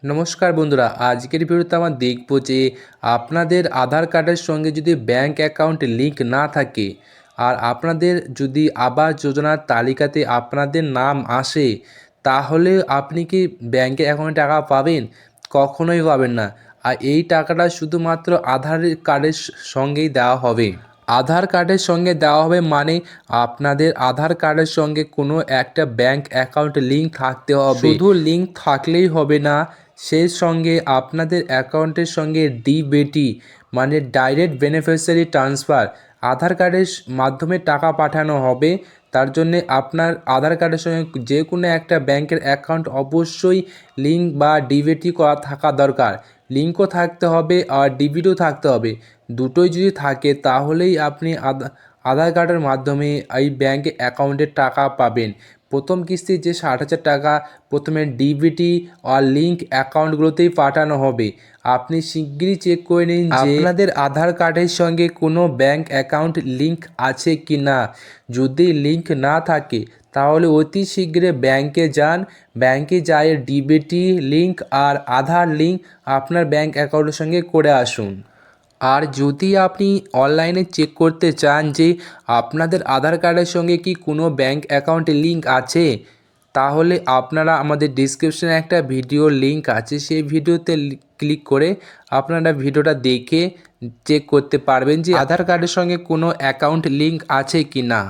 নমস্কার বন্ধুরা, আজকের ভিডিওতে আমরা দেখব যে আপনাদের আধার কার্ডের সঙ্গে যদি ব্যাংক অ্যাকাউন্ট লিংক না থাকে আর আপনাদের যদি আবাস যোজনার তালিকাতে আপনাদের নাম আসে, তাহলে আপনি কি ব্যাংকে অ্যাকাউন্টে টাকা পাবেন? কখনোই পাবেন না। আর এই টাকাটা শুধুমাত্র আধার কার্ডের সঙ্গেই দেওয়া হবে। আধার কার্ডের সঙ্গে দেওয়া হবে মানে আপনাদের আধার কার্ডের সঙ্গে কোনো একটা ব্যাংক অ্যাকাউন্ট লিংক থাকতে হবে। শুধু লিংক থাকলেই হবে না, সেই সঙ্গে আপনাদের অ্যাকাউন্টের সঙ্গে ডিবিটি মানে ডাইরেক্ট বেনিফিশিয়ারি ট্রান্সফার আধার কার্ডের মাধ্যমে টাকা পাঠানো হবে। তার জন্যে আপনার আধার কার্ডের সঙ্গে যে কোনো একটা ব্যাংকের অ্যাকাউন্ট অবশ্যই লিংক বা ডিবিটি করা থাকা দরকার। লিঙ্কও থাকতে হবে আর ডিবিটিও থাকতে হবে। দুটোই যদি থাকে তাহলেই আপনি আধার কার্ডের মাধ্যমে এই ব্যাংকে অ্যাকাউন্টে টাকা পাবেন। প্রথম কিস্তি যে 60,000 টাকা প্রথমে ডিবিটি আর লিঙ্ক অ্যাকাউন্টগুলোতেই পাঠানো হবে। আপনি শিগগিরই চেক করে নিন যে আপনাদের আধার কার্ডের সঙ্গে কোনো ব্যাংক অ্যাকাউন্ট লিঙ্ক আছে কি না। যদি লিঙ্ক না থাকে তাহলে অতি শীঘ্রই ব্যাংকে যান। ব্যাংকে যেয়ে ডিবিটি লিঙ্ক আর আধার লিঙ্ক আপনার ব্যাংক অ্যাকাউন্টের সঙ্গে করে আসুন। আর যদি আপনি অনলাইনে চেক করতে চান যে আপনাদের আধার কার্ডের সঙ্গে কি কোনো ব্যাংক অ্যাকাউন্টে লিঙ্ক আছে, তাহলে আপনারা আমাদের ডিসক্রিপশনে একটা ভিডিও লিঙ্ক আছে, সেই ভিডিওতে ক্লিক করে আপনারা ভিডিওটা দেখে চেক করতে পারবেন যে আধার কার্ডের সঙ্গে কোনো অ্যাকাউন্ট লিঙ্ক আছে কি না।